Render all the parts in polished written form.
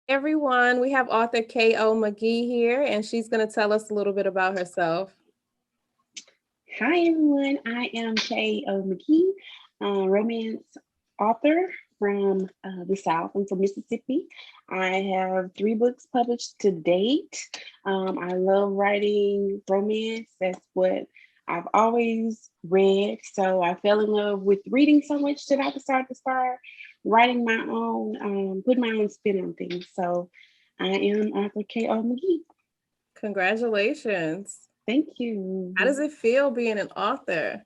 Everyone, we have author K.O. McGee here, and she's going to tell us a little bit about herself. Hi, everyone. I am Kay McGee, romance author from the South. I'm from Mississippi. I have 3 books published to date. I love writing romance. That's what I've always read. So I fell in love with reading so much that I decided to start writing my own, put my own spin on things. So I am author K.O. McGee. Congratulations. Thank How does you. it feel being an author?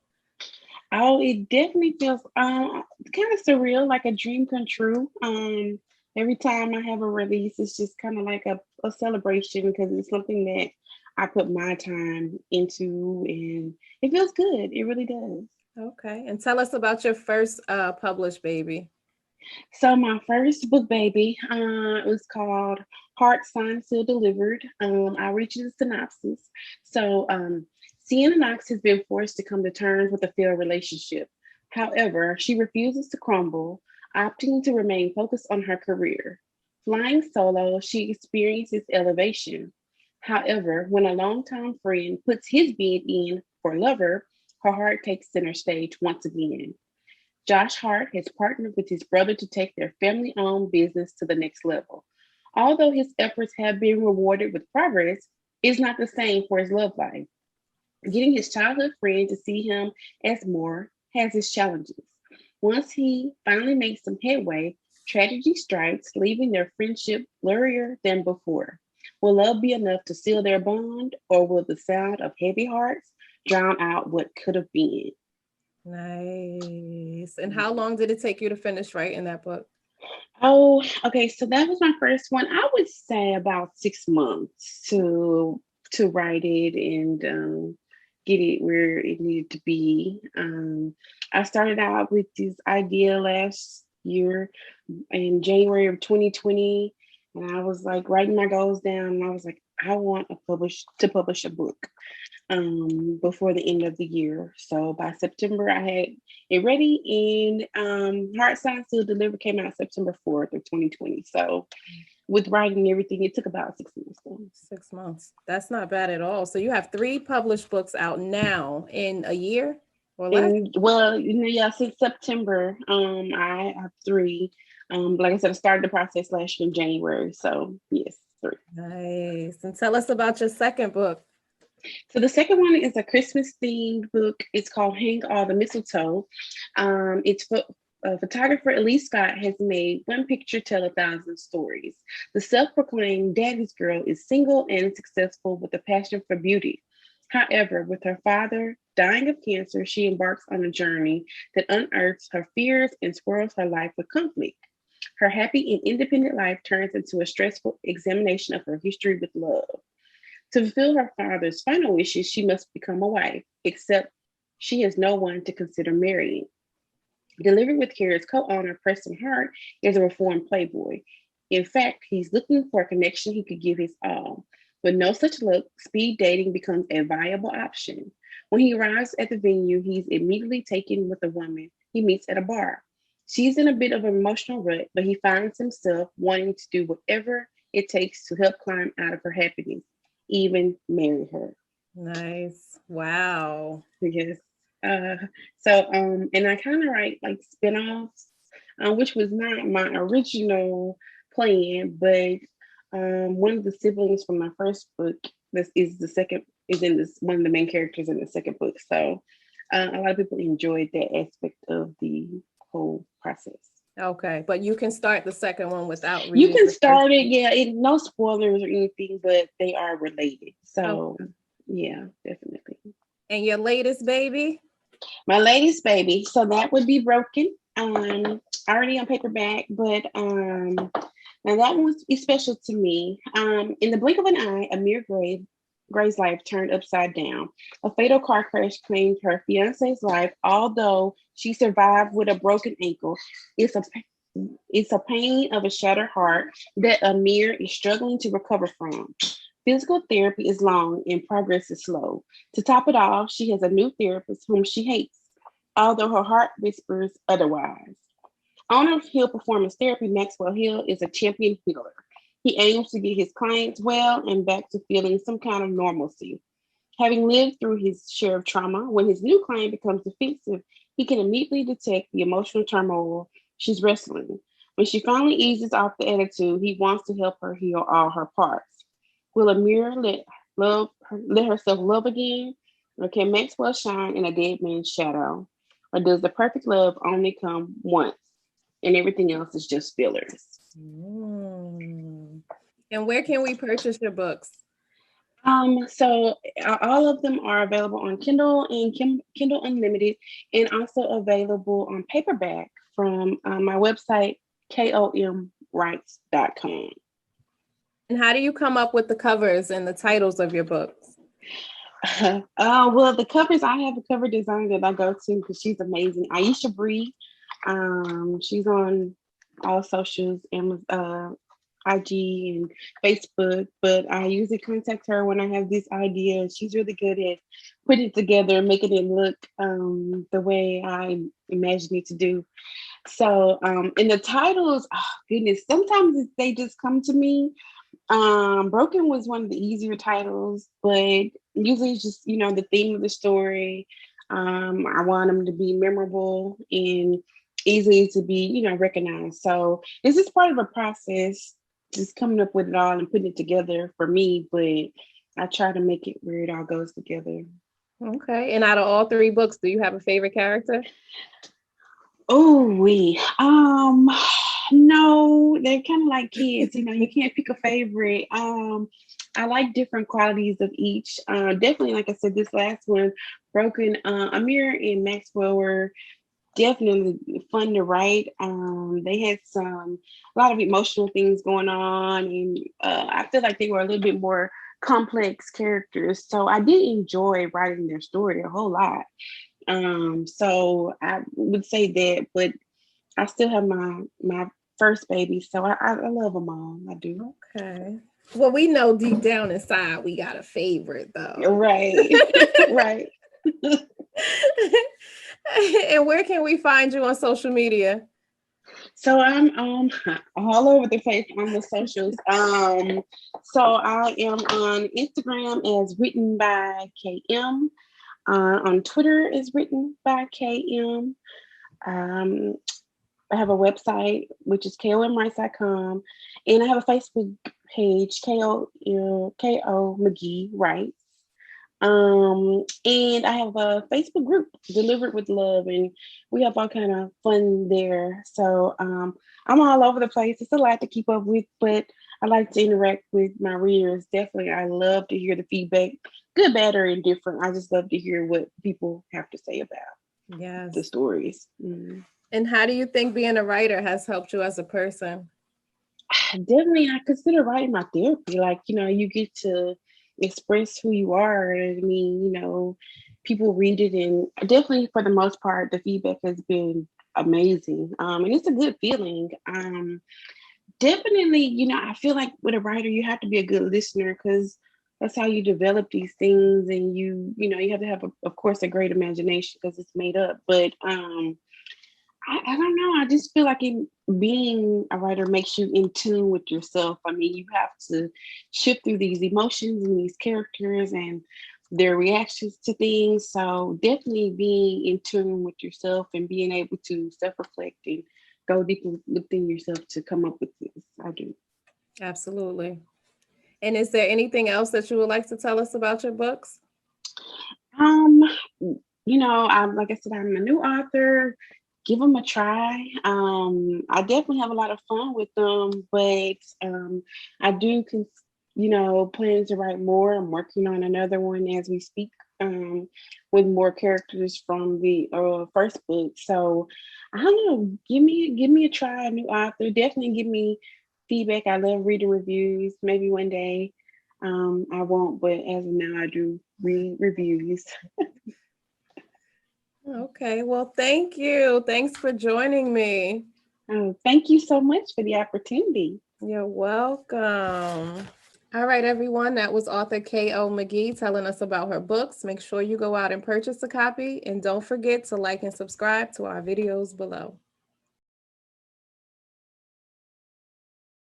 Oh, it definitely feels kind of surreal, like a dream come true. Every time I have a release, it's just kind of like a celebration because it's something that I put my time into, and it feels good. It really does. Okay. And tell us about your first published baby. So my first book, baby, was called Heart Signed Seal Delivered. I'll read you the synopsis. Sienna Knox has been forced to come to terms with a failed relationship. However, she refuses to crumble, opting to remain focused on her career. Flying solo, she experiences elevation. However, when a longtime friend puts his bid in for lover, her heart takes center stage once again. Josh Hart has partnered with his brother to take their family owned business to the next level. Although his efforts have been rewarded with progress, it's not the same for his love life. Getting his childhood friend to see him as more has its challenges. Once he finally makes some headway, tragedy strikes, leaving their friendship blurrier than before. Will love be enough to seal their bond, or will the sound of heavy hearts drown out what could have been? Nice. And how long did it take you to finish writing that book? Oh, okay. So that was my first one. I would say about 6 months to write it and get it where it needed to be. I started out with this idea last year in January of 2020, and I was like writing my goals down. And I was like, I want to publish a book before the end of the year. So by September, I had it ready, and Heart Sign Still Delivered came out September 4th of 2020. So with writing and everything, it took about 6 months. So. 6 months. That's not bad at all. So you have three published books out now in a year or less? And well, yeah, since September, I have 3. Like I said, I started the process last year in January. So yes, 3. Nice. And tell us about your second book. So the second one is a Christmas themed book. It's called Hang All The Mistletoe. It's for photographer Elise Scott has made one picture tell 1,000 stories. The self-proclaimed daddy's girl is single and successful with a passion for beauty. However, with her father dying of cancer, she embarks on a journey that unearths her fears and swirls her life with conflict. Her happy and independent life turns into a stressful examination of her history with love. To fulfill her father's final wishes, she must become a wife, except she has no one to consider marrying. Delivered with Care, co owner Preston Hart is a reformed playboy. In fact, he's looking for a connection he could give his all. With no such luck, speed dating becomes a viable option. When he arrives at the venue, he's immediately taken with a woman he meets at a bar. She's in a bit of an emotional rut, but he finds himself wanting to do whatever it takes to help climb out of her happiness, even marry her. Nice. Wow. Yes. Uh, and I kind of write like spinoffs, which was not my original plan, but one of the siblings from my first book, this is the second, is in this one of the main characters in the second book. So a lot of people enjoyed that aspect of the whole process. Okay. But you can start the second one without You reading can the first start it, one. yeah. No spoilers or anything, but they are related. So Okay. yeah, definitely. And your latest baby? My latest baby. So that would be Broken. Already on paperback, but now that one is special to me. In the blink of an eye, Gray's life turned upside down. A fatal car crash claimed her fiance's life, although she survived with a broken ankle. It's a it's a pain of a shattered heart that Amir is struggling to recover from. Physical therapy is long and progress is slow. To top it off, she has a new therapist whom she hates, although her heart whispers otherwise. Owner of Hill Performance Therapy, Maxwell Hill, is a champion healer. He aims to get his clients well and back to feeling some kind of normalcy. Having lived through his share of trauma, when his new client becomes defensive, he can immediately detect the emotional turmoil she's wrestling. When she finally eases off the attitude, he wants to help her heal all her parts. Will Amira let herself love again? Or can Maxwell shine in a dead man's shadow? Or does the perfect love only come once and everything else is just fillers? Mm. And where can we purchase your books? So all of them are available on Kindle and Kindle Unlimited, and also available on paperback from my website, komwrites.com. And how do you come up with the covers and the titles of your books? Well, the covers, I have a cover designer that I go to because she's amazing. Aisha Bree. She's on all socials, IG and Facebook, but I usually contact her when I have this idea. She's really good at putting it together and making it look the way I imagine it to do. So, and the titles, oh goodness, sometimes they just come to me. Broken was one of the easier titles, but usually it's just, the theme of the story. I want them to be memorable and easily to be, recognized. So this is part of a process, just coming up with it all and putting it together for me, but I try to make it where it all goes together. Okay. And out of all three books, do you have a favorite character? Oh, no, they're kind of like kids, you can't pick a favorite. I like different qualities of each. Definitely, like I said, this last one, Broken, Amir and Maxwell were definitely fun to write. They had a lot of emotional things going on, and I feel like they were a little bit more complex characters. So I did enjoy writing their story a whole lot. So I would say that, but I still have my first baby, so I love them all. I do. Okay. Well, we know deep down inside we got a favorite though. Right. Right. And where can we find you on social media? So I'm all over the place on the socials. So I am on Instagram as written by KM. On Twitter is written by KM. I have a website which is komrights.com, and I have a Facebook page, KO McGee Writes. And I have a Facebook group, Delivered with Love, and we have all kind of fun there. So I'm all over the place. It's a lot to keep up with, but I like to interact with my readers. Definitely, I love to hear the feedback, good, bad, or indifferent. I just love to hear what people have to say about the stories. Mm-hmm. And how do you think being a writer has helped you as a person? Definitely, I consider writing my therapy. Like, you get to express who you are. I mean, people read it, and definitely for the most part, the feedback has been amazing. And it's a good feeling. Definitely, I feel like with a writer, you have to be a good listener because that's how you develop these things. And you have to have, of course, a great imagination because it's made up. But I don't know. I just feel like being a writer makes you in tune with yourself. I mean, you have to shift through these emotions and these characters and their reactions to things. So definitely being in tune with yourself and being able to self-reflect and go deep within yourself to come up with this. I do. Absolutely. And is there anything else that you would like to tell us about your books? Like I said, I'm a new author. Give them a try. I definitely have a lot of fun with them, but I do, plan to write more. I'm working on another one as we speak, with more characters from the first book. So I don't know. Give me a try, a new author. Definitely give me feedback. I love reading reviews. Maybe one day I won't, but as of now, I do read reviews. Okay, well, thank you. Thanks for joining me. Oh, thank you so much for the opportunity. You're welcome. All right, everyone. That was author K.O. McGee telling us about her books. Make sure you go out and purchase a copy. And don't forget to like and subscribe to our videos below.